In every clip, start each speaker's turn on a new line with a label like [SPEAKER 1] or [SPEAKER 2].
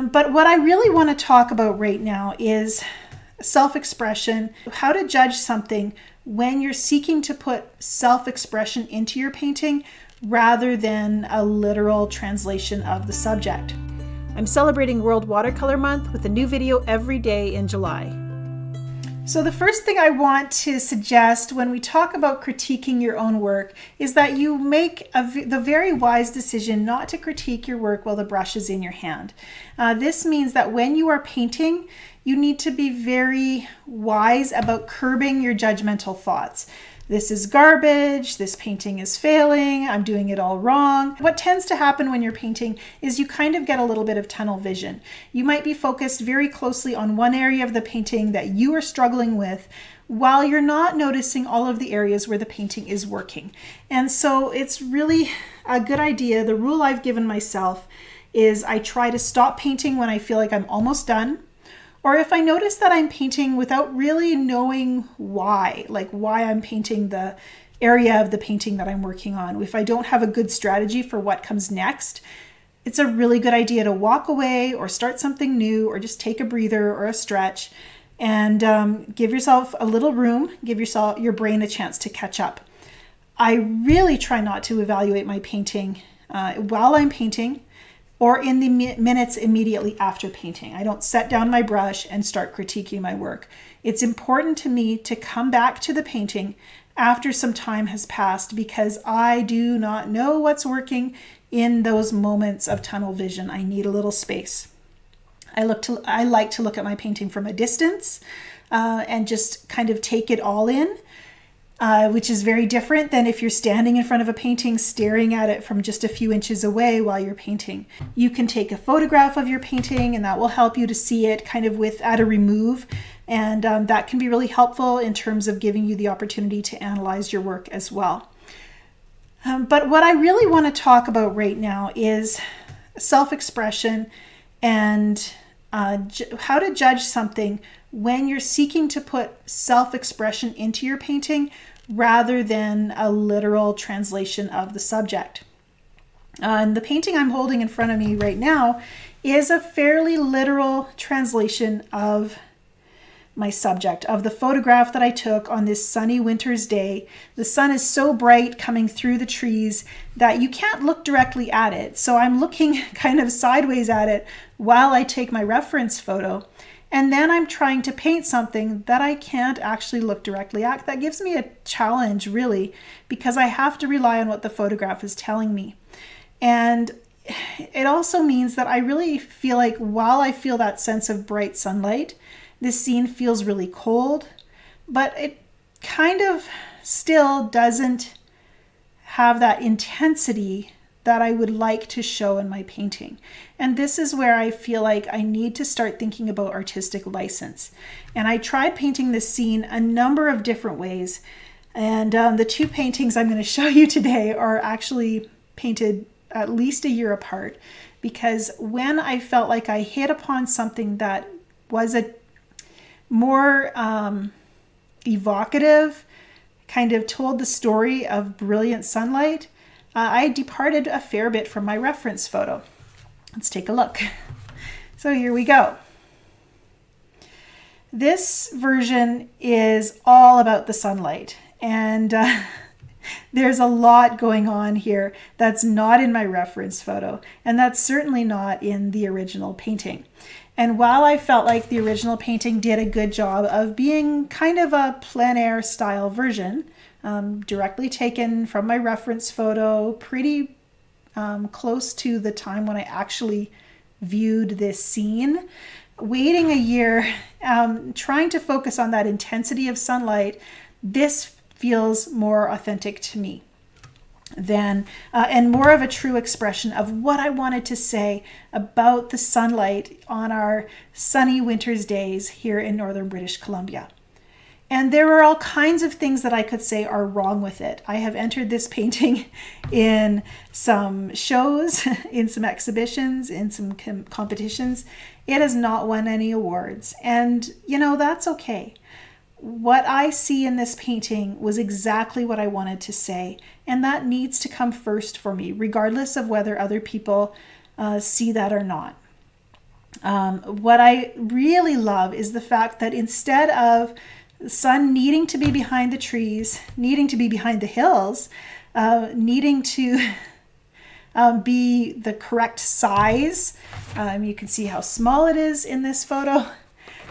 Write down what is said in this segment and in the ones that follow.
[SPEAKER 1] But what I really want to talk about right now is self-expression, how to judge something when you're seeking to put self-expression into your painting rather than a literal translation of the subject. I'm celebrating World Watercolor Month with a new video every day in July. So the first thing I want to suggest when we talk about critiquing your own work is that you make the very wise decision not to critique your work while the brush is in your hand. This means that when you are painting, you need to be very wise about curbing your judgmental thoughts. This is garbage, this painting is failing, I'm doing it all wrong. What tends to happen when you're painting is you kind of get a little bit of tunnel vision. You might be focused very closely on one area of the painting that you are struggling with while you're not noticing all of the areas where the painting is working. And so it's really a good idea. The rule I've given myself is I try to stop painting when I feel like I'm almost done. Or if I notice that I'm painting without really knowing why, like why I'm painting the area of the painting that I'm working on, if I don't have a good strategy for what comes next, it's a really good idea to walk away or start something new or just take a breather or a stretch and give yourself a little room, give your brain a chance to catch up. I really try not to evaluate my painting while I'm painting or in the minutes immediately after painting. I don't set down my brush and start critiquing my work. It's important to me to come back to the painting after some time has passed because I do not know what's working in those moments of tunnel vision. I need a little space. I like to look at my painting from a distance and just kind of take it all in. Which is very different than if you're standing in front of a painting staring at it from just a few inches away while you're painting. You can take a photograph of your painting and that will help you to see it kind of at a remove, and that can be really helpful in terms of giving you the opportunity to analyze your work as well. But what I really want to talk about right now is self-expression and how to judge something when you're seeking to put self-expression into your painting rather than a literal translation of the subject. And the painting I'm holding in front of me right now is a fairly literal translation of my subject, of the photograph that I took on this sunny winter's day. The sun is so bright coming through the trees that you can't look directly at it. So I'm looking kind of sideways at it while I take my reference photo. And then I'm trying to paint something that I can't actually look directly at. That gives me a challenge, really, because I have to rely on what the photograph is telling me. And it also means that I really feel like while I feel that sense of bright sunlight, this scene feels really cold, but it kind of still doesn't have that intensity that I would like to show in my painting. And this is where I feel like I need to start thinking about artistic license. And I tried painting this scene a number of different ways. And the two paintings I'm going to show you today are actually painted at least a year apart, because when I felt like I hit upon something that was a more evocative, kind of told the story of brilliant sunlight, I departed a fair bit from my reference photo. Let's take a look. So here we go. This version is all about the sunlight, and there's a lot going on here that's not in my reference photo, and that's certainly not in the original painting. And while I felt like the original painting did a good job of being kind of a plein air style version, directly taken from my reference photo, pretty close to the time when I actually viewed this scene, waiting a year, trying to focus on that intensity of sunlight, this feels more authentic to me than and more of a true expression of what I wanted to say about the sunlight on our sunny winter's days here in northern British Columbia. And there are all kinds of things that I could say are wrong with it. I have entered this painting in some shows, in some exhibitions, in some competitions. It has not won any awards. And, you know, that's okay. What I see in this painting was exactly what I wanted to say. And that needs to come first for me, regardless of whether other people see that or not. What I really love is the fact that instead of the sun needing to be behind the trees, needing to be behind the hills, needing to be the correct size, you can see how small it is in this photo.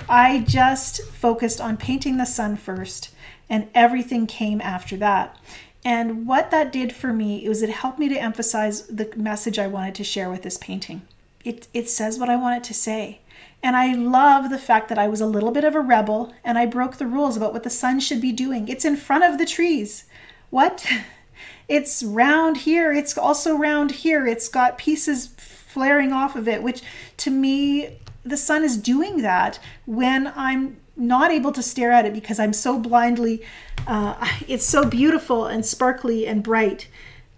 [SPEAKER 1] I just focused on painting the sun first, and everything came after that. And what that did for me was it helped me to emphasize the message I wanted to share with this painting. It says what I want it to say. And I love the fact that I was a little bit of a rebel and I broke the rules about what the sun should be doing. It's in front of the trees. What? It's round here. It's also round here. It's got pieces flaring off of it, which to me, the sun is doing that when I'm not able to stare at it because I'm so blindly, it's so beautiful and sparkly and bright.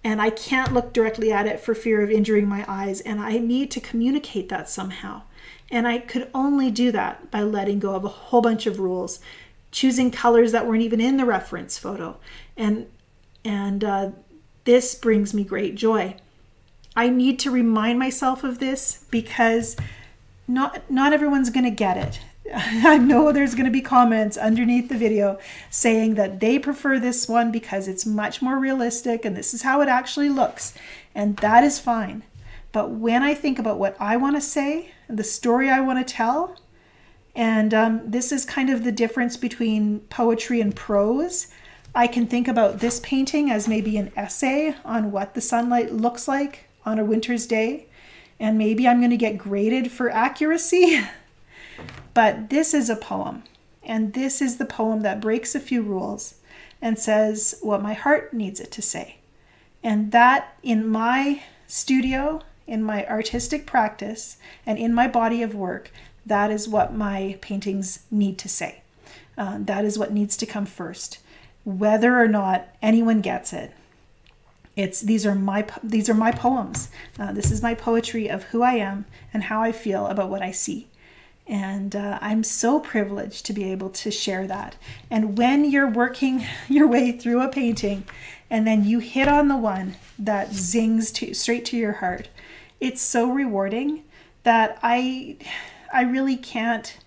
[SPEAKER 1] And I can't look directly at it for fear of injuring my eyes. And I need to communicate that somehow. And I could only do that by letting go of a whole bunch of rules, choosing colors that weren't even in the reference photo. And this brings me great joy. I need to remind myself of this because not everyone's going to get it. I know there's going to be comments underneath the video saying that they prefer this one because it's much more realistic and this is how it actually looks. And that is fine. But when I think about what I want to say and the story I want to tell, and this is kind of the difference between poetry and prose, I can think about this painting as maybe an essay on what the sunlight looks like on a winter's day. And maybe I'm going to get graded for accuracy. But this is a poem, and this is the poem that breaks a few rules and says what my heart needs it to say. And that in my studio, in my artistic practice, and in my body of work, that is what my paintings need to say. That is what needs to come first, whether or not anyone gets it. These are my poems. This is my poetry of who I am and how I feel about what I see. And I'm so privileged to be able to share that. And when you're working your way through a painting and then you hit on the one that zings straight to your heart, it's so rewarding that I really can't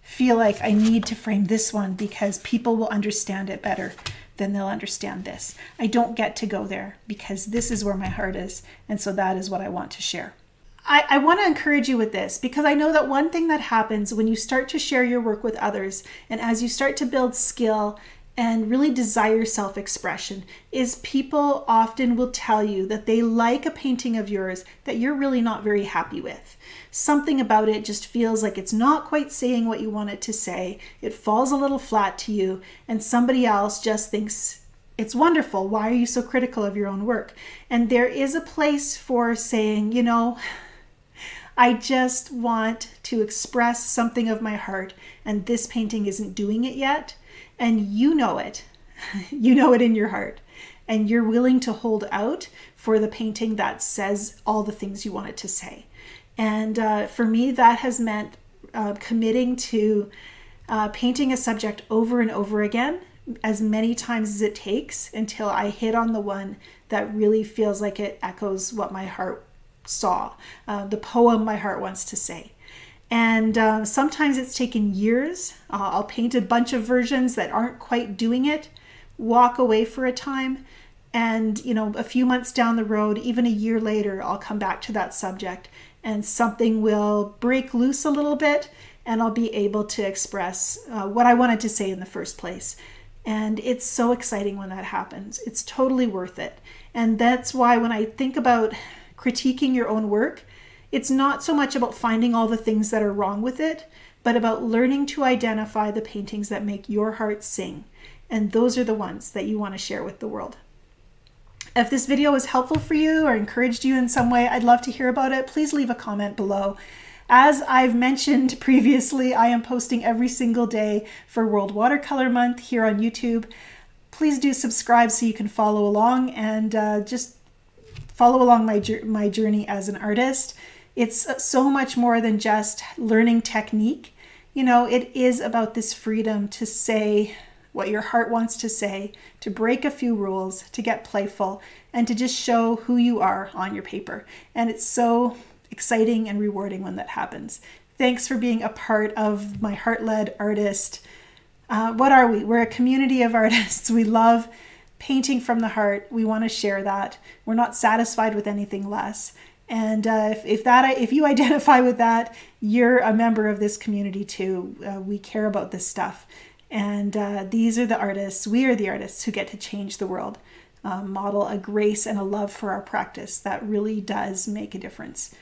[SPEAKER 1] feel like I need to frame this one because people will understand it better than they'll understand this. I don't get to go there because this is where my heart is. And so that is what I want to share. I want to encourage you with this because I know that one thing that happens when you start to share your work with others and as you start to build skill and really desire self-expression is people often will tell you that they like a painting of yours that you're really not very happy with. Something about it just feels like it's not quite saying what you want it to say. It falls a little flat to you and somebody else just thinks it's wonderful. Why are you so critical of your own work? And there is a place for saying, you know, I just want to express something of my heart and this painting isn't doing it yet. And you know it. You know it in your heart. And you're willing to hold out for the painting that says all the things you want it to say. And for me, that has meant committing to painting a subject over and over again, as many times as it takes until I hit on the one that really feels like it echoes what my heart saw, the poem my heart wants to say. And sometimes it's taken years. I'll paint a bunch of versions that aren't quite doing it, walk away for a time, and a few months down the road, even a year later, I'll come back to that subject and something will break loose a little bit and I'll be able to express what I wanted to say in the first place. And it's so exciting when that happens. It's totally worth it. And that's why when I think about critiquing your own work, it's not so much about finding all the things that are wrong with it, but about learning to identify the paintings that make your heart sing. And those are the ones that you want to share with the world. If this video was helpful for you or encouraged you in some way, I'd love to hear about it. Please leave a comment below. As I've mentioned previously, I am posting every single day for World Watercolor Month here on YouTube. Please do subscribe so you can follow along and just follow along my journey as an artist. It's so much more than just learning technique. It is about this freedom to say what your heart wants to say, to break a few rules, to get playful, and to just show who you are on your paper. And it's so exciting and rewarding when that happens. Thanks for being a part of my Heart-Led Artist. What are we? We're a community of artists. We love painting from the heart. We want to share that. We're not satisfied with anything less. And if you identify with that, you're a member of this community too. We care about this stuff. And these are the artists, we are the artists who get to change the world, model a grace and a love for our practice that really does make a difference.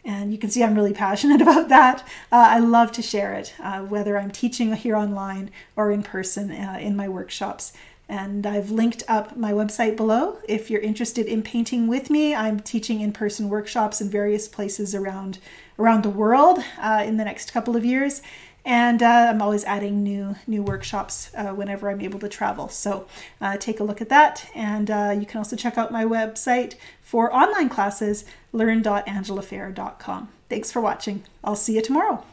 [SPEAKER 1] And you can see I'm really passionate about that. I love to share it, whether I'm teaching here online or in person in my workshops. And I've linked up my website below. If you're interested in painting with me, I'm teaching in-person workshops in various places around the world in the next couple of years. And I'm always adding new workshops whenever I'm able to travel. So take a look at that. And you can also check out my website for online classes, learn.angelafair.com. Thanks for watching. I'll see you tomorrow.